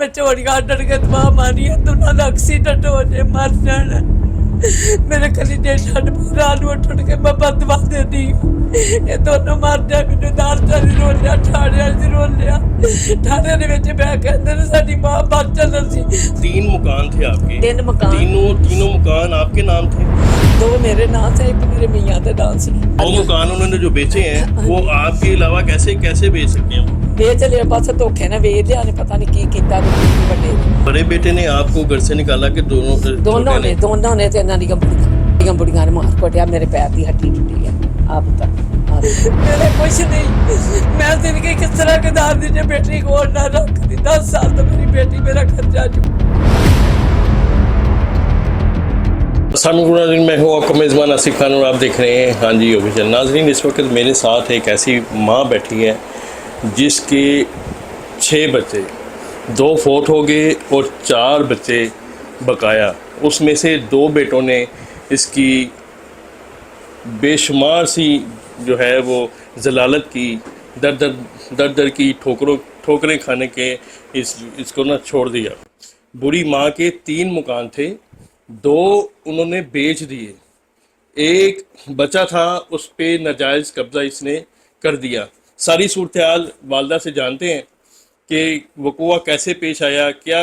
मैं चोरियां अड्डन के दवा मारी है तो ना एक्सीडेंट हो जाए मर जाना मेरे कलीजे छड़ रात उठ उठ के मैं बदवा दे दी ये दोनों मर जाए मैंने दाल रो लिया ठाड़े रो लिया ठाड़े दे विच बैठ के अंदर साडी मां बचन सी। 3 मकान थे आपके? 3 मकान। तीनों मकान आपके नाम थे? 2 मेरे नाम से, एक मेरे मियां के नाम से। 2 मकान उन्होंने जो बेचे हैं वो आपके अलावा कैसे बेच सकते हैं? बेच लिया बस धोखे ने बेच लिया ने पता नहीं की कीता ते की बड़े बड़े बेटे ने आपको घर से निकाला कि दोनों दोनों ने ते इन्हां दी बुढ़ियां ने मार कुटिया मेरे पैर की हड्डी टूटी है आप तक मेरा कुछ नहीं मैं जिंदगी किस तरह गुजार दी जे बेटी को ना रख दी 10 साल तो मेरी बेटी मेरा खर्चा चुका। नाज़रीन मैं हूँ आपका मेज़बान आसिफ खान और आप देख रहे हैं हाँ जी ऑफिशियल। नाज़रीन इस वक्त मेरे साथ एक ऐसी माँ बैठी है जिसके 6 बच्चे 2 फोट हो गए और 4 बच्चे बकाया। उसमें से 2 बेटों ने इसकी बेशुमार सी जो है वो जलालत की, दर की ठोकरें खाने के इसको ना छोड़ दिया। बुरी माँ के 3 मकान थे, 2 उन्होंने बेच दिए, एक बचा था उस पे नाजायज़ कब्ज़ा इसने कर दिया। सारी सूरत-ए-हाल वालदा से जानते हैं कि वक़ूआ कैसे पेश आया, क्या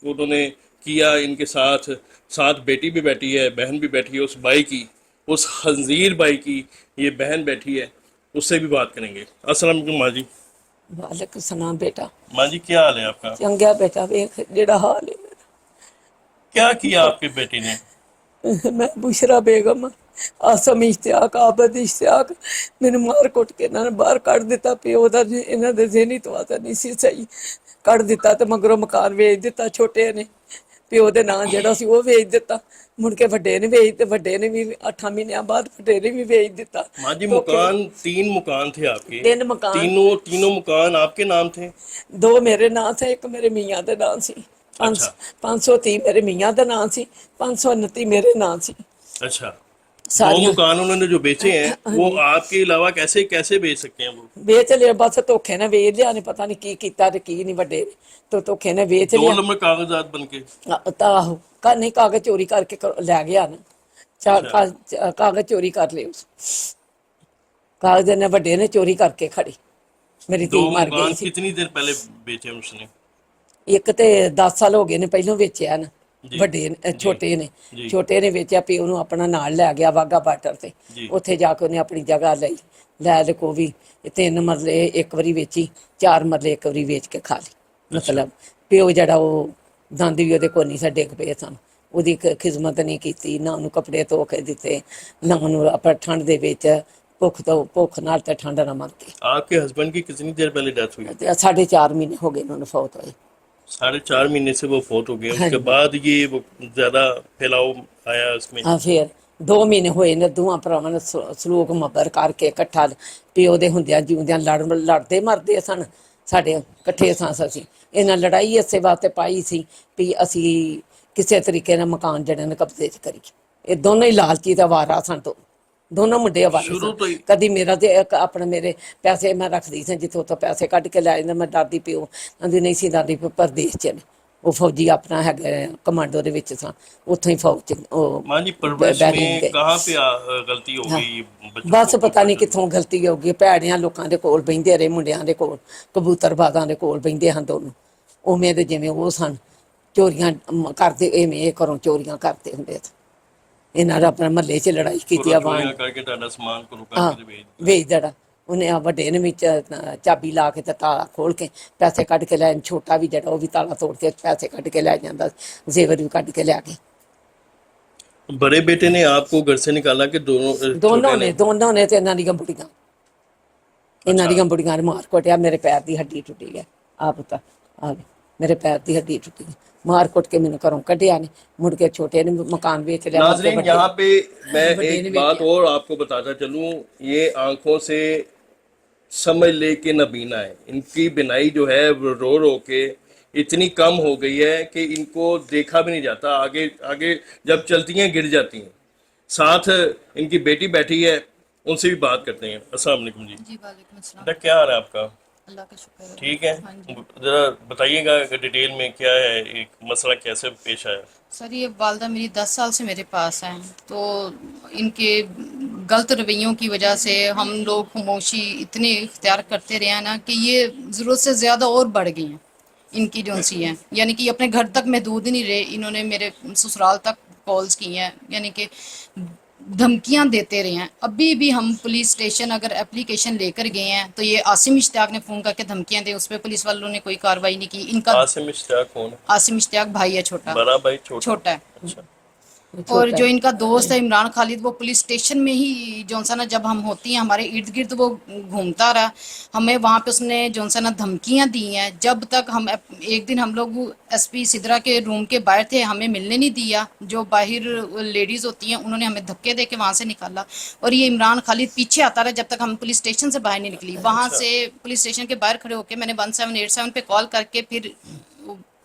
उन्होंने किया इनके साथ बेटी भी बैठी है, बहन भी बैठी है, उस भाई की, उस खंजीर भाई की ये बहन बैठी है, उससे भी बात करेंगे। अस्सलाम वालेकुम माँ जी। वालेकुम सलाम बेटा। माँ जी क्या हाल है आपका? चंगा बेटा वेख जेड़ा हाल है क्या किया आपके बेटे ने? मैं बुशरा बेगम आसम इश्तियाक आबद इश्तियाक मैंने मार कुट के इन्होंने बाहर कढ़ दिता। प्यो दा इन्हां दे ज़हनी तवाज़ा नहीं सी सही, कढ़ दिता ते मगरों मकान वेच दिता। छोटे ने प्यो दे नां जेड़ा सी वो वेच दिता, मुड़ के वड्डे ने वेच ते वड्डे ने भी 8 महीनों बाद वड्डे ने भी वेच दिता। माँ जी मकान 3 मकान थे आपके? 3 मकान। तीनों मकान आपके नाम थे? 2 मेरे नाम से, एक मेरे मियां दे नाम सी। 530 मेरे मियां दा नाम सी, 529 मेरे नाम सी। अच्छा, 2 मकान उन्होंने जो बेचे हैं वो आपके अलावा कैसे बेच सकते हैं? वो बेच लिया बस धोखे ने बेच लिया ने पता नहीं की कीता ते की नहीं वड्डे तो धोखे ने बेच 2 लिया। नंबर कागजात बनके आहो नहीं कागज चोरी करके ले गया ना, कागज चोरी कर ले उस कागज ने वड्डे ने चोरी करके खड़ी मेरी धी 2 मर मकान गई सी। कितनी देर पहले बेचे उसने? एक ते 10 साल हो गए ने पहलों बेचिया ना, ਵੱਡੇ ਛੋਟੇ ਨੇ ਵੇਚਿਆ ਪਿਓ ਨੂੰ ਆਪਣਾ ਨਾਲ ਲੈ ਗਿਆ ਵਾਗਾ ਬਾਰਡਰ ਤੇ, ਉੱਥੇ ਜਾ ਕੇ ਉਹਨੇ ਆਪਣੀ ਜਗ੍ਹਾ ਲਈ ਲੈ ਲਕੋ ਵੀ 3 ਮਰਲੇ ਇੱਕ ਵਾਰੀ ਵੇਚੀ, 4 ਮਰਲੇ ਇੱਕ ਵਾਰੀ ਵੇਚ ਕੇ ਖਾ ਲਈ। ਮਤਲਬ ਪਿਓ ਜਿਹੜਾ ਉਹ ਦੰਦ ਵੀ ਉਹਦੇ ਕੋਲ ਨਹੀਂ ਸੀ, ਡਿੱਗ ਪਏ ਸਨ, ਉਹਦੀ ਖਿਦਮਤ ਨਹੀਂ ਕੀਤੀ, ਨਾ ਉਹਨੂੰ ਕੱਪੜੇ ਧੋ ਕੇ ਦਿੱਤੇ, ਨਾ ਉਹਨੂੰ ਆਪਾਂ ਠੰਡ ਦੇ ਵਿੱਚ ਭੁੱਖ ਨਾਲ ਤੇ ਠੰਡ ਨਾਲ ਮਰ ਗਏ। आपके हस्बैंड की कितनी देर पहले डेथ हुई? 4.5 ਮਹੀਨੇ ਹੋ ਗਏ ਉਹਨੂੰ ਫੌਤ ਹੋਏ। 4.5 महीने से वो फौत हो गए, उसके बाद ये वो ज्यादा फैलाव आया उसमें? हाँ फिर 2 ਮਹੀਨੇ ਹੋਏ ਨੇ ਦੋਵਾਂ ਭਰਾਵਾਂ ਨੇ ਸਲੂਕ ਮਬਰ ਕਰਕੇ ਇਕੱਠਾ ਪਿਓ ਦੇ ਹੁੰਦਿਆਂ ਜਿਉਂਦਿਆਂ ਲੜਦੇ ਮਰਦੇ ਸਨ। ਸਾਡੇ ਇਕੱਠੇ ਸਾਂ ਅਸੀਂ, ਇਹਨਾਂ ਲੜਾਈ ਇਸੇ ਵਾਸਤੇ ਪਾਈ ਸੀ ਵੀ ਅਸੀਂ ਕਿਸੇ ਤਰੀਕੇ ਨਾਲ ਮਕਾਨ ਜਿਹੜੇ ਨੇ ਕਬਜ਼ੇ 'ਚ ਕਰੀਏ। ਇਹ ਦੋਨੋਂ ਹੀ ਲਾਲਚੀ ਦਾ ਵਾਰਾ ਸਨ, ਦੋਨੋਂ ਮੁੰਡੇ ਵਾਲੇ ਸਨ। ਕਦੀ ਮੇਰਾ ਤੇ ਆਪਣਾ ਮੇਰੇ ਪੈਸੇ ਮੈਂ ਰੱਖਦੀ ਸੀ, ਜਿੱਥੋਂ ਤੋਂ ਪੈਸੇ ਕੱਢ ਕੇ ਲੈ ਜਾਂਦਾ ਮੈਂ ਡਰਦੀ ਪਿਓ ਆਂਦੀ ਨਹੀਂ ਸੀ ਦਾਦੀ ਪਰਦੇਸ਼ 'ਚ ਨੇ, ਉਹ ਫੌਜੀ ਆਪਣਾ ਹੈਗਾ ਕਮਾਂਡੋ ਦੇ ਵਿੱਚ ਸਾਂ, ਉੱਥੋਂ ਹੀ ਫੌਜ 'ਚ ਉਹ ਬਸ ਪਤਾ ਨਹੀਂ ਕਿੱਥੋਂ ਗਲਤੀ ਹੋ ਗਈ। ਭੈੜਿਆਂ ਲੋਕਾਂ ਦੇ ਕੋਲ ਬਹਿੰਦੇ ਰਹੇ, ਮੁੰਡਿਆਂ ਦੇ ਕੋਲ, ਕਬੂਤਰਬਾਜ਼ਾਂ ਦੇ ਕੋਲ ਬਹਿੰਦੇ ਹਨ ਦੋਨੋਂ, ਉਵੇਂ ਦੇ ਜਿਵੇਂ ਉਹ ਸਨ, ਚੋਰੀਆਂ ਕਰਦੇ ਐਵੇਂ ਇਹ ਘਰੋਂ ਚੋਰੀਆਂ ਕਰਦੇ ਹੁੰਦੇ ਸਨ। ਇਹਨਾਂ ਦਾ ਆਪਣਾ ਮਹੱਲੇ 'ਚ ਲੜਾਈ ਕੀਤੀ ਆਵਾਜ਼ ਵੇਚ ਦੇਣਾ ਉਹਨੇ। ਆ ਵੱਡੇ ਨੇ ਵਿੱਚ ਚਾਬੀ ਲਾ ਕੇ ਤੇ ਤਾਲਾ ਖੋਲ ਕੇ ਪੈਸੇ ਕੱਢ ਕੇ ਲੈ, ਛੋਟਾ ਵੀ ਜਿਹੜਾ ਉਹ ਵੀ ਤਾਲਾ ਤੋੜ ਕੇ ਪੈਸੇ ਕੱਢ ਕੇ ਲੈ ਜਾਂਦਾ, ਜ਼ੇਵਰ ਵੀ ਕੱਢ ਕੇ ਲਿਆ ਕੇ। बड़े बेटे ने आपको घर से निकाला कि ਦੋਨੋਂ ਨੇ ਤੇ ਇਹਨਾਂ ਦੀਆਂ ਬੁੜੀਆਂ ਨੇ ਮਾਰ ਕੁੱਟਿਆ, ਮੇਰੇ ਪੈਰ ਦੀ ਹੱਡੀ ਟੁੱਟੀ ਹੈ ਆਪ ਤਾਂ ਆ ਮੇਰੇ ਪੈਰ ਦੀ ਹੱਡੀ ਟੁੱਟੀ, मार कुट के मैंने घरों कढ़िया ने, मुड़ के छोटे ने मकान बेच लिया। नाज़रीन यहाँ पे मैं एक बात और आपको बताता चलूँ, ये आंखों से समझ ले के नबीना है, इनकी बिनाई जो है रो रो के इतनी कम हो गई है कि इनको देखा भी नहीं जाता, आगे जब चलती हैं गिर जाती हैं। साथ इनकी बेटी बैठी है, उनसे भी बात करते हैं। अस्सलाम वालेकुम जी। जी वालेकुम अस्सलाम। क्या हाल है आपका? अल्लाह का शुक्र है। ठीक है, हाँ जी। ज़रा बताइएगा कि डिटेल में क्या है, एक मसला कैसे पेश आया। सर ये वालदा मेरी 10 साल से मेरे पास हैं, तो इनके गलत रवैयों की वजह से हम लोग खामोशी इतने इख्तियार करते रहे हैं ना कि ये ज़रूरत से ज़्यादा और बढ़ गई हैं इनकी जो सी हैं, यानी कि अपने घर तक महदूद ही नहीं रहे, इन्होंने मेरे ससुराल तक कॉल्स की हैं, यानी कि धमकियां देते रहे हैं। अभी भी हम पुलिस स्टेशन अगर एप्लीकेशन लेकर गए हैं तो ये आसिम इश्तियाक ने फ़ोन करके धमकियां दी, उस पर पुलिस वालों ने कोई कार्रवाई नहीं की। इनका आसिम इश्तियाक कौन है? आसिम इश्तियाक भाई है, छोटा बड़ा भाई छोटा? छोटा है। अच्छा, और जो इनका दोस्त है इमरान खालिद, वो पुलिस स्टेशन में ही जोनसाना जब हम होती हैं हमारे इर्द गिर्द वो घूमता रहा, हमें वहाँ पे उसने जोनसाना धमकियाँ दी हैं। जब तक हम एक दिन हम लोग एसपी सिद्रा के रूम के बाहर थे, हमें मिलने नहीं दिया, जो बाहर लेडीज़ होती हैं उन्होंने हमें धक्के दे के वहाँ से निकाला, और ये इमरान खालिद पीछे आता रहा जब तक हम पुलिस स्टेशन से बाहर नहीं निकली। वहाँ से पुलिस स्टेशन के बाहर खड़े होकर मैंने 1787 पे कॉल करके फिर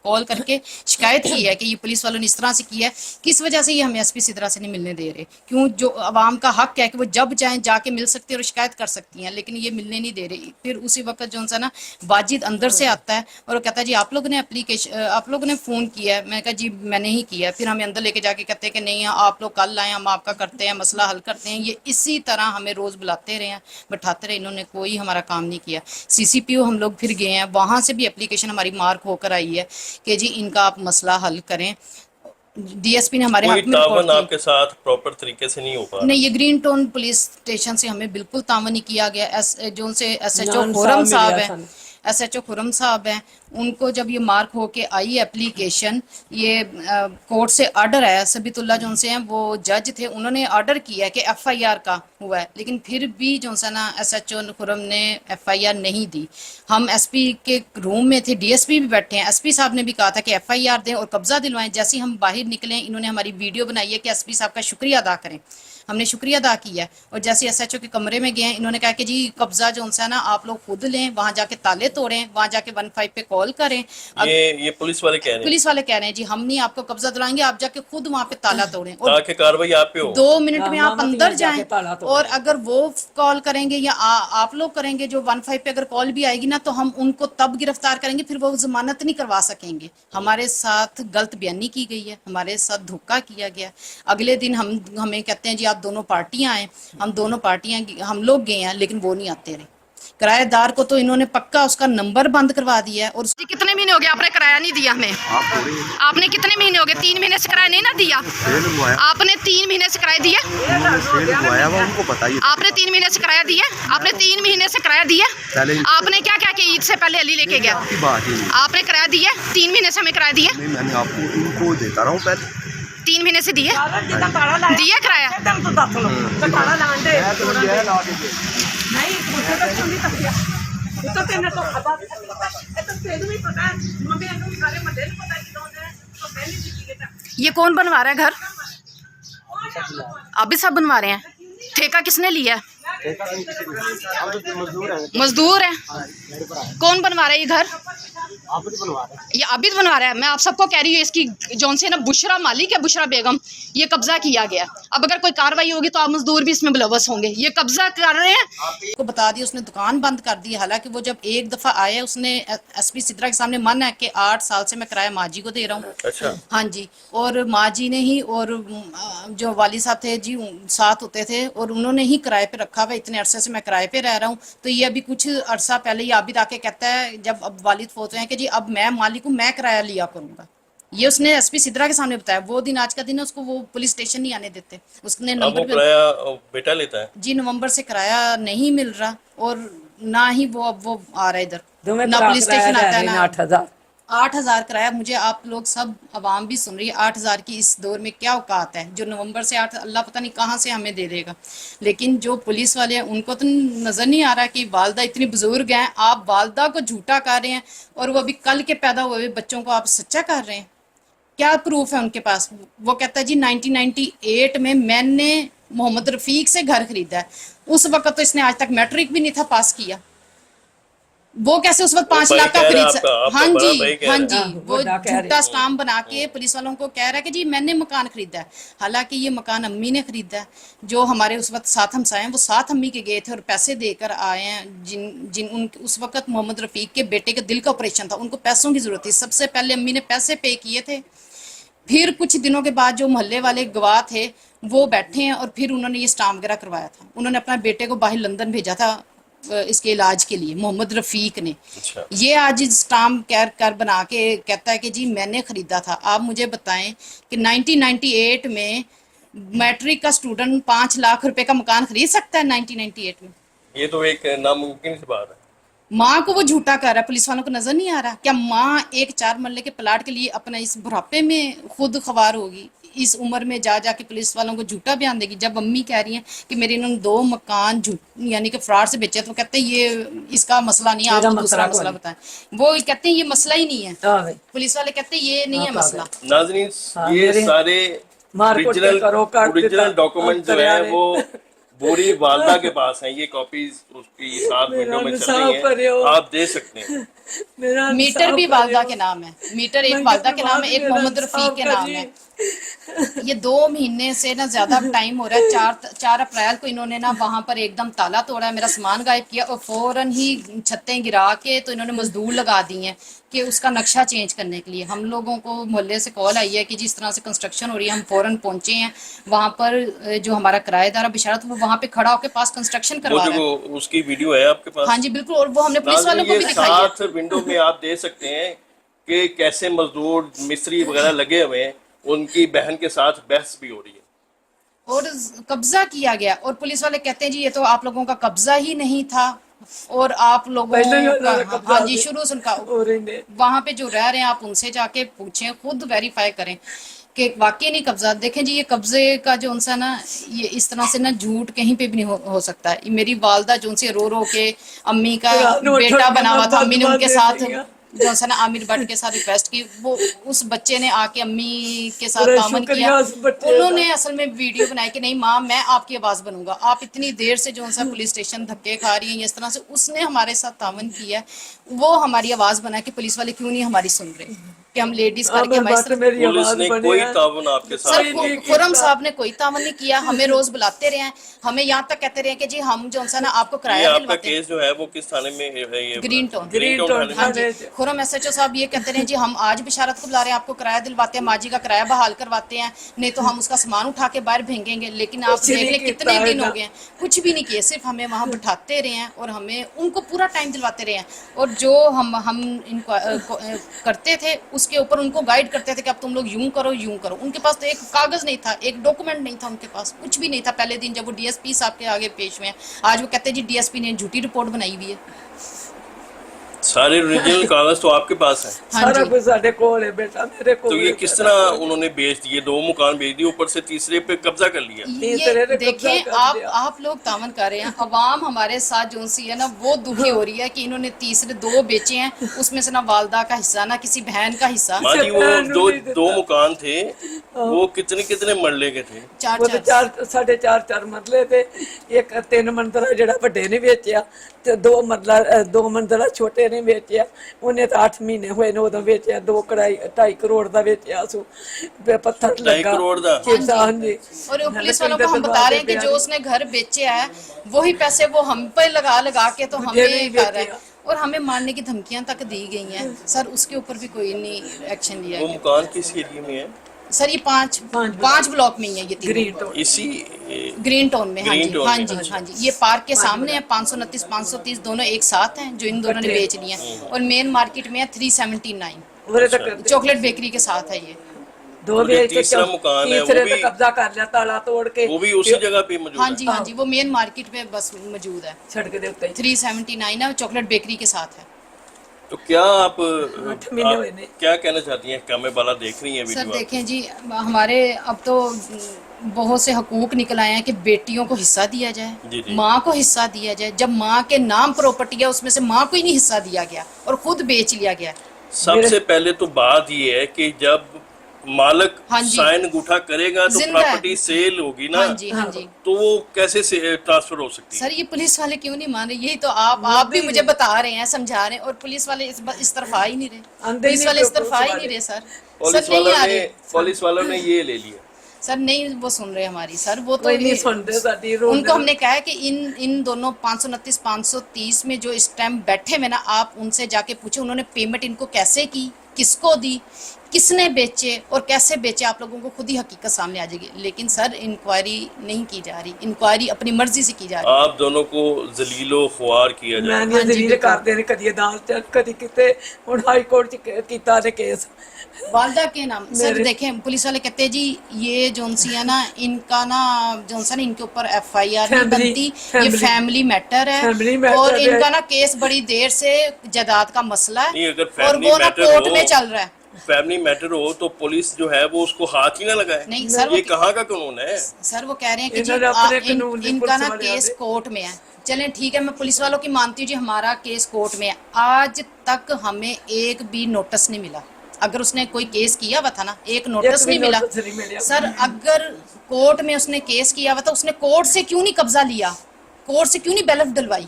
कॉल करके शिकायत की है कि ये पुलिस वालों ने इस तरह से किया है, किस वजह से ये हमें एसपी सिद्रा से नहीं मिलने दे रहे। क्यों, जो आवाम का हक है कि वो जब चाहें जाके मिल सकती है और शिकायत कर सकती हैं, लेकिन ये मिलने नहीं दे रही। फिर उसी वक्त जो सा ना वाजिद अंदर से आता है और वो कहता है जी आप लोगों ने एप्लीकेशन, आप लोगों ने फ़ोन किया है। मैं कहा जी मैंने ही किया। फिर हमें अंदर लेके जाके कहते हैं कि नहीं आप लोग कल आएँ, हम आपका करते हैं, मसला हल करते हैं। ये इसी तरह हमें रोज़ बुलाते रहे हैं, बैठाते रहे, इन्होंने कोई हमारा काम नहीं किया। CCPO हम लोग फिर गए हैं, वहाँ से भी एप्लीकेशन हमारी मार्क होकर आई है कि जी इनका मसला हल करें। DSP ने हमारे कोई हक में तावन रिपोर्ट की। आपके साथ प्रॉपर तरीके से नहीं हो पा रहा? नहीं, ये ग्रीन टाउन पुलिस स्टेशन से हमें बिल्कुल तावन नहीं किया गया। जो से SHO नान खुरम साहब साहब मिले है, सन। SHO खुरम साहब हैं, उनको जब ये मार्क होके आई एप्लीकेशन, ये कोर्ट से ऑर्डर आया, सबीतुल्ला जो से हैं वो जज थे, उन्होंने ऑर्डर किया कि FIR का हुआ है, लेकिन फिर भी जो सा ना SHO खुरम ने FIR नहीं दी। हम SP के रूम में थे, DSP भी बैठे हैं, SP साहब ने भी कहा था कि FIR दें और कब्जा दिलवाएं। जैसे ही हम बाहर निकले इन्होंने हमारी वीडियो बनाई है कि SP साहब का शुक्रिया अदा करें। हमने शुक्रिया अदा किया, और जैसे SHO के कमरे में गए हैं इन्होंने कहा कि जी कब्जा जो है ना आप लोग खुद लें, वहाँ जाके ताले तोड़ें, वहाँ जाके 15 पे कॉल करें। ये पुलिस वाले कह रहे हैं? पुलिस वाले कह रहे हैं जी हम नहीं आपको कब्जा दिलाएंगे, आप जाके खुद वहाँ पे ताला तोड़ें और ताकि कार्रवाई आप पे हो। 2 मिनट में हाँ, आप हाँ, अंदर जाके जाएं। ताला तोड़ें। और अगर वो कॉल करेंगे या आप लोग करेंगे, जो 15 पे अगर कॉल भी आएगी ना तो हम उनको तब गिरफ्तार करेंगे, फिर वो जमानत नहीं करवा सकेंगे। हमारे साथ गलत बयानी की गई है, हमारे साथ धोखा किया गया। अगले दिन हमें कहते हैं जी आप दोनों पार्टियां आए, हम दोनों पार्टियां हम लोग गए हैं, लेकिन वो नहीं आते रहे। किराएदार को तो इन्होंने पक्का उसका नंबर बंद करवा दिया है। और कितने महीने हो गए आपने किराया नहीं दिया हमें? आपने कितने महीने हो गए? 3 महीने से किराया नहीं ना दिया आपने? 3 महीने से किराया दिया उनको बताइए। आपने 3 महीने से किराया दिया? आपने 3 महीने से किराया दिया? आपने क्या क्या किया? ईद से पहले अली लेके गया, आपने किराया दिया? 3 महीने से हमें किराया दिया? मैंने आपको इनको देता रहा हूँ पहले 3 महीने से दिया किराया? ये कौन बनवा रहा है घर? आप भी सब बनवा रहे हैं? ठेका किसने लिया? मजदूर है। कौन बनवा रहा है ये घर? ये आबिद बनवा रहा है। मैं आप सबको कह रही हूँ इसकी जौन से ना बुशरा मालिक है, बुशरा बेगम, ये कब्जा किया गया। अब अगर कोई कार्रवाई होगी तो आप मजदूर भी इसमें मुलव्वस होंगे। ये कब्जा कर रहे हैं। को बता दिया उसने दुकान बंद कर दी। हालांकि वो जब एक दफा आया उसने SP सिद्रा के सामने मन है कि 8 साल से मैं किराया माँ जी को दे रहा हूँ। अच्छा। हाँ जी, और माँ जी ने ही और जो वाली साहब थे जी साथ होते थे और उन्होंने ही किराए पे रखा हुआ। इतने अरसे से मैं किराए पे रह रहा हूँ। तो ये अभी कुछ अरसा पहले ये आबिद आके कहता है जब अब वालिद फोत हैं कि जी अब मैं मालिक हूँ, मैं किराया लिया करूँगा। ये उसने SP सिद्रा के सामने बताया। वो दिन आज का दिन है, उसको वो पुलिस स्टेशन नहीं आने देते। उसने अब वो नंबर किराया बेटा लेता है जी नवंबर से किराया नहीं मिल रहा और ना ही वो अब वो आ रहा है इधर, ना पुलिस स्टेशन आता है ना 8,000 8,000 किराया। मुझे आप लोग सब आवाम भी सुन रही है, 8,000 की इस दौर में क्या औकात है? जो नवंबर से 8 अल्लाह पता नहीं कहाँ से हमें दे देगा। लेकिन जो पुलिस वाले हैं उनको तो नज़र नहीं आ रहा कि वालदा इतनी बुजुर्ग हैं, आप वालदा को झूठा कर रहे हैं और वो अभी कल के पैदा हुए बच्चों को आप सच्चा कर रहे हैं। क्या प्रूफ है उनके पास? वो कहता है जी 1998 में मैंने मोहम्मद रफ़ीक से घर खरीदा है। उस वक्त तो इसने आज तक मैट्रिक भी नहीं था पास किया। वो कैसे उस वक्त 5 भाई लाख का कह रहा है खरीद आपका हाँ बड़ा जी भाई कह हाँ रहा जी है। वो बड़ा कह रहे झूठा हैं। स्टाम्प बना के पुलिस वालों को कह रहा है कि जी मैंने मकान खरीदा है, हालांकि ये मकान अम्मी ने खरीदा है। जो हमारे उस वक्त साथ हमसाए हैं वो साथ अम्मी के गए थे और पैसे देकर आए हैं। जिन जिन उन उस वक्त मोहम्मद रफीक के बेटे के दिल का ऑपरेशन था, उनको पैसों की जरूरत थी, सबसे पहले अम्मी ने पैसे पे किए थे। फिर कुछ दिनों के बाद जो मोहल्ले वाले गवाह थे वो बैठे हैं और फिर उन्होंने ये स्टाम्प वगैरह करवाया था। उन्होंने अपना बेटे को बाहर लंदन भेजा था इसके इलाज के लिए, मोहम्मद रफीक ने। अच्छा। ये आज स्टाम्प कर बना के कहता है कि जी मैंने खरीदा था। आप मुझे बताएं कि 1998 में मैट्रिक का स्टूडेंट 5 लाख रुपए का मकान खरीद सकता है 1998 में? ये तो एक नामुमकिन सी बात है। माँ को वो झूठा कर रहा है, पुलिस वालों को नजर नहीं आ रहा क्या माँ एक 4 मरले के प्लाट के लिए अपना इस बुढ़ापे में खुद खवार होगी? इस उम्र में जा के पुलिस वालों को झूठा बयान देगी? जब अम्मी कह रही हैं कि मेरे इन्होंने 2 मकान यानी कि फ्रॉड से बेचे, तो कहते हैं ये इसका मसला नहीं है, मेरा आप दूसरा मसला मसला बताएं। वो कहते हैं ये मसला ही नहीं है, हाँ भाई। पुलिस वाले कहते हैं ये नहीं है मसला। नाज़रीन, हाँ, ये मेरे सारे मारकुट के करो, काट देता। ओरिजिनल डॉक्यूमेंट जो अब है तैयार वो बुरी वालदा के पास हैं। ये कॉपीज उसकी 7 विंडो में चल रही हैं, आप दे सकते हैं। मेरा मीटर भी वालदा के नाम है, मीटर एक वालदा के नाम है, एक मोहम्मद रफीक के नाम है। ये 2 महीने से ना ज्यादा टाइम हो रहा है। 4 अप्रैल को इन्होंने ना वहां पर एकदम ताला तोड़ा है, मेरा सामान गायब किया और फौरन ही छतें गिरा के तो इन्होंने मजदूर लगा दी हैं कि उसका नक्शा चेंज करने के लिए। हम लोगों को मोहल्ले से कॉल आई है कि जिस तरह से कंस्ट्रक्शन हो रही है, हम फौरन पहुंचे हैं वहां पर। जो हमारा किराएदार बिशारत वो वहां पे खड़ा होकर पास कंस्ट्रक्शन करवा रहा है। वो उसकी वीडियो है आपके पास? हाँ जी बिल्कुल, और वो हमने पुलिस वालों को भी दिखाई है। 7 विंडो में आप दे सकते हैं कि कैसे मजदूर मिस्त्री वगैरह लगे हुए हैं, उनकी बहन के साथ बहस भी हो रही है और कब्जा किया गया। और पुलिस वाले कहते हैं जी ये तो आप लोगों का कब्जा ही नहीं था और आप लोगों पहले ही उन्होंने का कब्जा हाँ जी किया। शुरू से उनका और इन्हें वहां पे जो रह रहे हैं आप उनसे जाके पूछें, खुद वेरीफाई करें कि वाकई नहीं कब्जा। देखें जी ये कब्जे का जो उनसा ना ये इस तरह से ना झूठ कहीं पे भी नहीं हो सकता है। मेरी वालदा जो उनसे रो के अम्मी का बेटा बना हुआ था, अम्मी ने उनके साथ जो है ना आमिर भट्ट के साथ रिक्वेस्ट की, वो उस बच्चे ने आके अम्मी के साथ तामन किया। उन्होंने असल में वीडियो बनाई कि नहीं माँ मैं आपकी आवाज बनूंगा, आप इतनी देर से जो सा पुलिस स्टेशन धक्के खा रही हैं इस तरह से। उसने हमारे साथ तामन किया, वो हमारी आवाज बना कि पुलिस वाले क्यों नहीं हमारी सुन रहे कि हम लेडीज करके हमारे मेरी पुलिस आवाज ने बने कोई हैं। ताउन आपके साथ सर नहीं किया? खुरम साहब ने कोई तामन नहीं किया। हमें रोज बुलाते रहे हैं, हमें यहाँ तक कहते रहे कि जी हम जो सा ना आपको ये किराया आपका दिलवाते हैं। केस जो है वो किस थाने में है? ये ग्रीन टाउन। ग्रीन टाउन थाने में। हाँ जी, खुरम एसएचओ साहब ये कहते रहे जी हम आज बिशारत को बुला रहे हैं, आपको किराया दिलवाते हैं, माजी का किराया बहाल करवाते हैं, नहीं तो हम उसका सामान उठा के बाहर भेजेंगे। लेकिन आप कुछ नहीं देख लें किया कितने दिन है हो गए हैं, कुछ भी नहीं किए, सिर्फ हमें वहाँ बिठाते रहे हैं और हमें उनको पूरा टाइम दिलवाते रहे हैं। और जो हम इनको करते थे उसके ऊपर उनको गाइड करते थे कि अब तुम लोग यूं करो यूं करो। उनके पास तो एक कागज नहीं था, एक डॉक्यूमेंट नहीं था, उनके पास कुछ भी नहीं था। पहले दिन जब वो डीएसपी साहब के आगे पेश हुए हैं, आज वो कहते हैं जी डीएसपी ने झूठी रिपोर्ट बनाई हुई है। सारे ओरिजिनल कागज तो आपके पास है? हाँ सारा जी। कुछ साढ़े कोल है बेटा, मेरे को तो ये किस तरह उन्होंने बेच दिए? 2 मकान बेच दिए, ऊपर से तीसरे पे कब्जा कर लिया। तीसरे ने कब्जा देखें कर आप लिया। आप लोग तामन कर रहे हैं, अवाम हमारे साथ जो सी है ना वो दुखी हो रही है कि इन्होंने तीसरे 2 बेचे हैं, उसमें से ना वालदा का हिस्सा ना किसी बहन का हिस्सा। माँ जी वो बहन दो नहीं देता। 2 मकान थे, वो कितने कितने मरले के थे? चार वो तो चार 4.5 मरले थे। एक 3 मंजिला ਜਿਹੜਾ ਵੱਡੇ ਨੇ ਵੇਚਿਆ ਤੇ 2 ਮੰਜ਼ਲਾ ਛੋਟੇ ਨੇ ਵੇਚਿਆ। ਉਹਨੇ ਤਾਂ 8 ਮਹੀਨੇ ਹੋਏ ਨੇ ਉਦੋਂ ਵੇਚਿਆ। 2.5 ਕਰੋੜ ਦਾ ਵੇਚਿਆ ਸੂ ਪੱਥਰ 2.5 ਲੱਗਾ करोड़ दा? हाँ जी। और वो पुलिस वालों को हम बता रहे हैं कि जो उसने घर बेचे है वही पैसे वो हम पे लगा के तो मुझे हमें नहीं कर रहा बेचे। है और हमें मारने की धमकियां तक दी गई हैं। सर उसके ऊपर भी कोई नहीं एक्शन लिया वो गया। मकान किस एरिया में है? सर ये 5 ब्लॉक में ही है ये 3 ग्रीन टोन इसी ग्रीन टाउन में। हाँ ग्रीन जी टाउन हाँ में। जी हाँ जी, ये पार्क के सामने है। 529 530 दोनों एक साथ हैं जो इन दोनों ने बेच लिए हैं। और मेन मार्केट में है 379 ਉਹਦੇ ਤੱਕ चॉकलेट बेकरी के साथ है ये। 2 ਵੇਚ ਕੇ तीसरा मकान है, वो तीसरे पे भी- कब्जा कर लिया ताला तोड़ के। वो भी उसी जगह पे मौजूद हाँ है? जी हाँ जी, वो मेन मार्केट में बस मौजूद है। सड़क ਦੇ ਉੱਤੇ 379 है, चॉकलेट बेकरी के साथ है। तो क्या आप 8 महीने हुए ने। क्या कहना चाहती हैं? कैमरे वाला देख रही हैं सर वीडियो? देखें जी हमारे अब तो बहुत से हकूक निकल आए हैं कि बेटियों को हिस्सा दिया जी, जाए, जी। माँ को हिस्सा दिया जाए। जब माँ के नाम प्रॉपर्टी है उसमें से माँ को ही नहीं हिस्सा दिया गया और खुद बेच लिया गया। सबसे पहले तो बात ये है कि जब मालक हाँ जी। साइन अंगूठा करेगा तो जिंदा है। प्रॉपर्टी सेल होगी ना, हाँ जी, हाँ जी। तो वो कैसे से ट्रांसफर हो सकती है? सर ये पुलिस वाले क्यों नहीं मान रहे? यही तो आप भी मुझे बता रहे हैं, समझा रहे हैं, और पुलिस वाले इस तरफ आ ही नहीं रहे, आंदे ही पुलिस नहीं वाले इस पुलिस तरफ आ ही वाले। नहीं रहे सर। पुलिस सर नहीं वालों आ ने रहे पुलिस वालों ने ये ले लिया। सर, नहीं वो सुन रहे हमारी सर, वो तो कोई नहीं सुनते साडी रोड उनको हमने कहा है कि इन दोनों 529 530 में जो इस टाइम बैठे हुए ना, आप उनसे जाके पूछे उन्होंने पेमेंट इनको कैसे की, किसको दी, किसने बेचे और कैसे बेचे, आप लोगों को खुद ही हकीकत सामने आ जाएगी। लेकिन सर इंक्वायरी नहीं की जा रही, इंक्वायरी अपनी मर्जी से की जा रही है। आप दोनों को जलीलो ख्वार किया ਮੈਂ जाए। ਨਹੀਂ ਹਾਂਜੀ, ਜ਼ਲੀਲ ਬਿਲਕੁਲ। ਕਰਦੇ ਨੇ, ਕਦੀ ਅਦਾਲਤ ਚ ਕਦੀ ਕਿਤੇ, ਹੁਣ ਹਾਈ ਕੋਰਟ ਚ ਕੀਤਾ ਨੇ ਕੇਸ। वालदा के नाम सर मेरे- देखें, पुलिस वाले कहते हैं जी ये जोनसी है ना, इनका ना जोनसा इनके ऊपर FIR नहीं फैमिली- बनती, ये फैमिली- फैमिली मैटर फैमिली है, मैटर और है। इनका ना केस बड़ी देर से जायदाद का मसला नहीं, है अगर और फैमिली वो ना मैटर कोर्ट हो- में चल रहा है। फैमिली मैटर हो तो पुलिस जो है वो उसको हाथ ही ना लगाए। नहीं सर, ये वो कहाँ का कानून है? सर वो कह रहे हैं कि जी इन्होंने अपने कानून ने इनका ना पुलिस वाले केस आते। कोर्ट में है। चलें ठीक है, मैं पुलिस वालों की मानती हूँ जी, हमारा केस कोर्ट में है। आज तक हमें एक भी नोटिस नहीं मिला। अगर उसने कोई केस किया हुआ था ना, एक नोटिस भी नहीं मिला। नोटिस नहीं मिला। सर अगर कोर्ट में उसने केस किया हुआ था, उसने कोर्ट से क्यों नहीं कब्जा लिया, कोर्ट से क्यों नहीं बैलेफ डलवाई,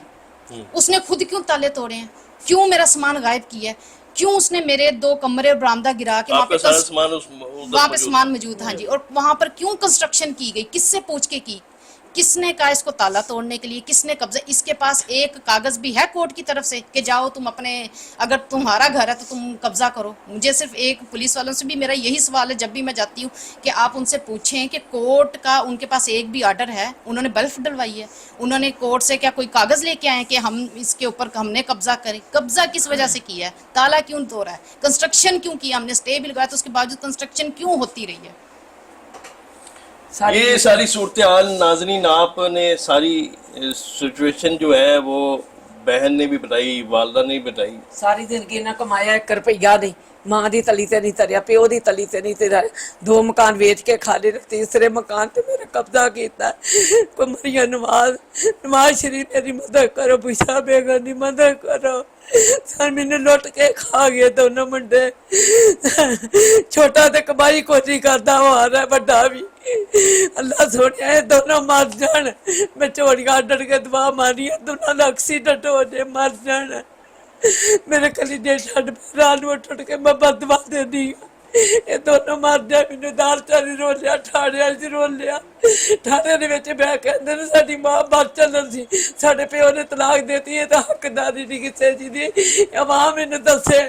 उसने खुद क्यों ताले तोड़े हैं, क्यों मेरा सामान गायब किया है, क्यों उसने मेरे 2 कमरे और बरामदा गिरा के वहाँ आपका पे सारा सामान उधर वहाँ पे मौजूद सामान मौजूद, हाँ जी, और वहाँ पर क्यों कंस्ट्रक्शन की गई, किससे पूछ के की, किसने कहा इसको ताला तोड़ने के लिए, किसने कब्जा, इसके पास एक कागज भी है कोर्ट की तरफ से कि जाओ तुम अपने, अगर तुम्हारा घर है तो तुम कब्जा करो। मुझे सिर्फ एक पुलिस वालों से भी मेरा यही सवाल है जब भी मैं जाती हूँ कि आप उनसे पूछें कि कोर्ट का उनके पास एक भी ऑर्डर है, उन्होंने बल्फ डलवाई है, उन्होंने कोर्ट से क्या कोई कागज लेके आए कि हम इसके ऊपर हमने कब्जा करें, कब्जा किस वजह से किया है, ताला क्यों तोड़ा है, कंस्ट्रक्शन क्यों किया, हमने स्टे भी लगाया तो उसके बावजूद कंस्ट्रक्शन क्यों होती रही है। ये सारी सूरत हाल नाज़रीन आपने सारी सिचुएशन जो है वो बहन ने भी बताई, वालदा ने भी बताई। ਸਾਰੀ ਜ਼ਿੰਦਗੀ ਨਾ ਕਮਾਇਆ 1 ਰੁਪਈਆ ਨਹੀਂ, ਮਾਂ ਦੀ ਤਲੀ ਤੇ ਨਹੀਂ ਤਰਿਆ, ਪਿਓ ਦੀ ਤਲੀ ਤੇ ਨਹੀਂ ਤਰਿਆ, 2 ਮਕਾਨ ਵੇਚ ਕੇ ਖਾ ਲਏ, ਤੀਸਰੇ ਮਕਾਨ ਤੇ ਮੇਰਾ ਕਬਜ਼ਾ ਕੀਤਾ। ਕੁਮਰੀਆ ਨਵਾਜ਼ ਸ਼ਰੀਫ ਮੇਰੀ ਮਦਦ ਕਰੋ, ਪੁੱਛਾ ਬੇਗਨ ਦੀ ਮਦਦ ਕਰੋ। ਸਰ ਮੈਨੂੰ ਲੁੱਟ ਕੇ ਖਾ ਗਏ ਦੋਨੋਂ ਮੁੰਡੇ, ਛੋਟਾ ਤੇ ਕਮਾਈ ਕੋਈ ਕਰਦਾ ਹੋ ਰਿਹਾ, ਵੱਡਾ ਵੀ। ਅੱਲਾ ਸੋਹਣਿਆ ਇਹ ਦੋਨੋਂ ਮਰ ਜਾਣ, ਮੈਂ ਝੋਲੀਆਂ ਡੜ ਕੇ ਦੁਆ ਮਾਰੀ ਦੋਨਾਂ ਦਾ ਐਕਸੀਡੈਂਟ ਹੋ ਜੇ ਮਰ ਜਾਣ। ਮੇਰੇ ਕਲੀਜੇ ਛੱਡ ਰਾਤ ਨੂੰ ਉੱਠ ਕੇ ਮੈਂ ਬਦਵਾ ਦੇਦੀ, ਇਹ ਦੋਨੋਂ ਮਰ ਜਾ। ਮੈਨੂੰ ਦਾਰਚਾਨੀ ਰੋਲਿਆ, ਠਾੜਿਆਂ 'ਚ ਰੋਲਿਆ, ਠਾੜੇ ਦੇ ਵਿੱਚ ਬਹਿ ਕੇ ਕਹਿੰਦੇ ਨੇ ਸਾਡੀ ਮਾਂ ਬਚ ਚੱਲਣ ਸੀ, ਸਾਡੇ ਪਿਓ ਨੇ ਤਲਾਕ ਦੇਤੀ, ਇਹ ਤਾਂ ਹੱਕਦਾਰੀ ਨਹੀਂ ਕਿਸੇ ਚੀਜ਼ ਦੀ। ਆਵਾਮ ਮੈਨੂੰ ਦੱਸੇ,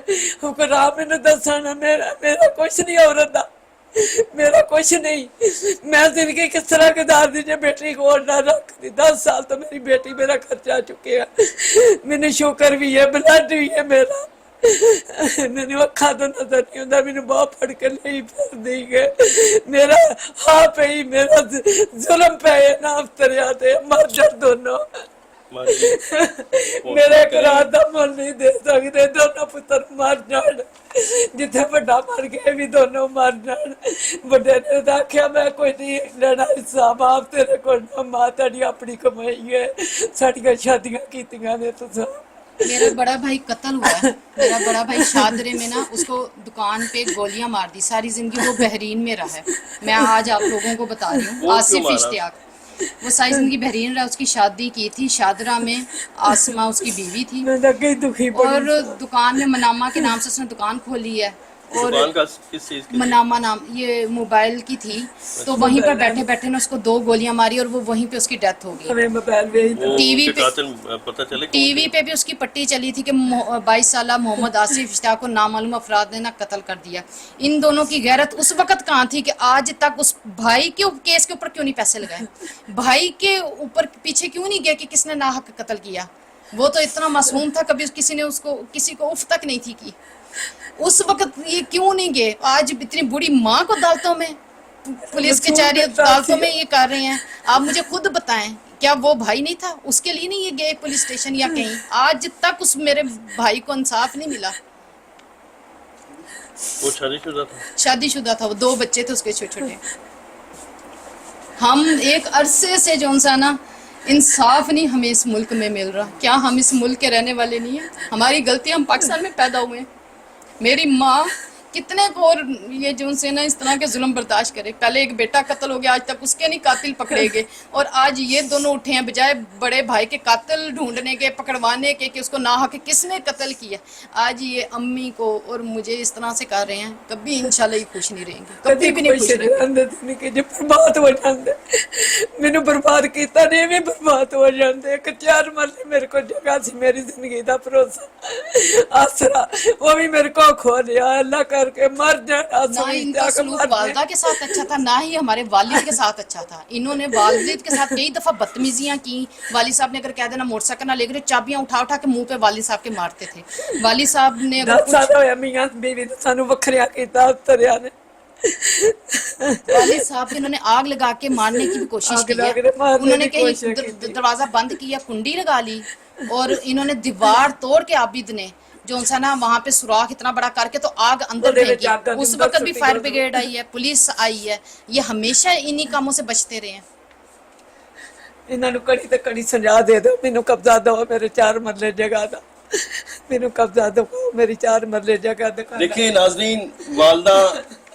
ਹੁਕਮਰਾਨ ਮੈਨੂੰ ਦੱਸਣ, ਮੇਰਾ ਕੁਛ ਨਹੀਂ ਔਰਤ ਦਾ, मेरा कुछ नहीं। मैं जिंदगी किस तरह गुजारती जे बेटी को ना रखती। 10 साल तो मेरी बेटी मेरा खर्चा चुके है, मैंने शुक्र भी है, ब्लड भी है मेरा, मैंने अखा तो नजर नहीं होता, मैंने बहुत फड़ के नहीं फिर दी गए, मेरा हाँ पे ही मेरा जुल्म पे ना अफ्तरिया थे, मर जा दोनों। मेरे करार का मुल नहीं दे सकते, दोनों पुत्र मर जान, जिथे बड़ा मर गया भी दोनों मर जान। बड़े ने आख्या मैं कोई नहीं लेना हिस्सा, बाप तेरे को मां तेरी अपनी कमाई है, साड़ियां शादियां कीतियां ने तुसा। मेरा बड़ा भाई कत्ल हुआ है, मेरा बड़ा भाई शादरे में ना उसको दुकान पे गोलियां मार दी, सारी जिंदगी वो बहरीन में रहा है। मैं आज आप लोगों को बता रही हूँ, आसिफ इश्तियाक, वो सारी जिंदगी बहरीन रहा, उसकी शादी की थी शादरा में, आसमा उसकी बीवी थी, मैं लगे दुखी और दुकान में मनामा के नाम से उसने दुकान खोली है, और दुकान का किस चीज की? मनामा नाम ये मोबाइल की थी, तो वहीं पर बैठे बैठे ने उसको 2 गोलियां मारी और वो वहीं पे उसकी डेथ हो गई। हमें मोबाइल भेज दो। वो टीवी उसके पे- कातिल पता चले कौन टीवी पे भी उसकी पट्टी चली थी कि 22 साल मोहम्मद आसिफ इश्तियाक को नामालूम अफराद ने ना कत्ल कर दिया। इन दोनों की गैरत उस वक्त कहाँ थी कि आज तक उस भाई के केस के ऊपर क्यों नहीं पैसे लगाए, भाई के ऊपर पीछे क्यों नहीं गए कि किसने नाहक कत्ल किया। वो तो इतना मासूम था, कभी किसी ने उसको किसी को उफ तक नहीं थी की, उस वक्त ये क्यों नहीं गए। आज इतनी बुरी माँ को अदालतों में, पुलिस के चारी अदालतों में ये कर रहे हैं। आप मुझे खुद बताएं, क्या वो भाई नहीं था, उसके लिए नहीं ये गए पुलिस स्टेशन या कहीं? आज तक उस मेरे भाई को इंसाफ नहीं मिला। वो शादीशुदा था? शादीशुदा था, वो 2 बच्चे थे उसके छोटे छोटे। हम एक अरसे से जो सा ना इंसाफ नहीं हमें इस मुल्क में मिल रहा। क्या हम इस मुल्क के रहने वाले नहीं हैं? हमारी गलती, हम पाकिस्तान में पैदा हुए हैं। मेरी माँ कितने को और ये जो उनसे ना इस तरह के जुल्म बर्दाश्त करे। पहले एक बेटा कत्ल हो गया, आज तक उसके नहीं कातिल पकड़े गए, और आज ये दोनों उठे हैं बजाय बड़े भाई के कातिल ढूंढने के, पकड़वाने के कि उसको नाहक किसने कत्ल किया। आज ये अम्मी को और मुझे इस तरह से कर रहे हैं। कभी इंशाल्लाह ये खुश नहीं रहेंगे, कभी भी नहीं खुश रहेंगे। कि जो बर्बाद हो जाते, मैनू बर्बाद किया नहीं, भी बर्बाद हो जाते। एक 4 मरले मेरे को जगह सी, मेरी जिंदगी का भरोसा आसरा, वो भी मेरे को खो लिया। अल्लाह करके मर जाना। ना इनका सलूक वालदा के साथ अच्छा था, ना ही हमारे वालिद के साथ अच्छा था। इन्होंने वालिद के साथ कई दफा बदतमीजियां की। वालिद साहब ने अगर कह देना मोटरसाइकिल ना लेकर, चाबियां उठा उठा के मुंह पे वालिद साहब के मारते थे। वालिद साहब ने अगर मियां बीवी ने सानू वखरिया किया तरिया ने। वालिद साहब ने इन्होंने आग लगा के मारने की भी कोशिश की है। उन्होंने कहीं दरवाजा बंद किया, कुंडी लगा ली, और इन्होंने दीवार तोड़ के आबिद ने जो सा ना वहाँ पे सुराख इतना बड़ा करके तो आग अंदर फेंकी। उस वक्त भी फायर ब्रिगेड आई है, पुलिस आई है। ये हमेशा इन्हीं कामों से बचते रहे हैं। इन्होंने कड़ी तो कड़ी सजा दे दो, मैनू कब्जा दो मेरे 4 मरले जगह का, मैनू कब्जा दो मेरी 4 मरले जगह का। देखिए नाजरीन, वालदा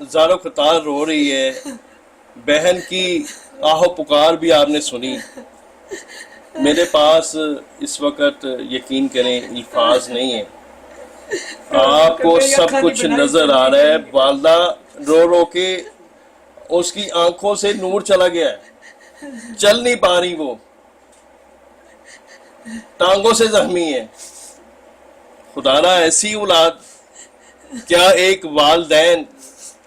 ज़ारो ख़तार रो रही है, बहन की आहो पुकार भी आपने सुनी। मेरे पास इस वक्त यकीन करें अल्फाज नहीं है, आपको सब कुछ नजर आ रहा है। वालदा रो रो के उसकी आंखों से नूर चला गया है, चल नहीं पा रही, वो टांगों से जख्मी है। खुदारा ऐसी औलाद, क्या एक वालदैन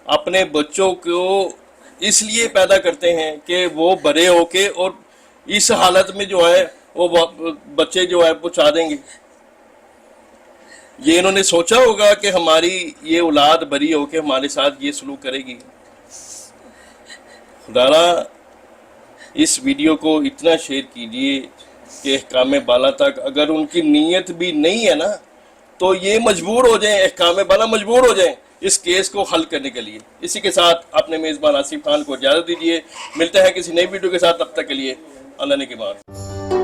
अपने बच्चों को इसलिए पैदा करते हैं कि वो बड़े होके और इस हालत में जो है वो बच्चे जो है पहुंचा देंगे। ये इन्होंने सोचा होगा कि हमारी ये औलाद बड़ी होके हमारे साथ ये सलूक करेगी। खुदारा इस वीडियो को इतना शेयर कीजिए कि अहकाम बाला तक अगर उनकी नीयत भी नहीं है ना, तो ये मजबूर हो जाएं, अहकाम बाला मजबूर हो जाएं इस केस को हल करने के लिए। इसी के साथ अपने मेज़बान आसिफ खान को इजाज़त दीजिए। मिलते हैं किसी नई वीडियो के साथ, तब तक के लिए अल्लाह ने के बाद।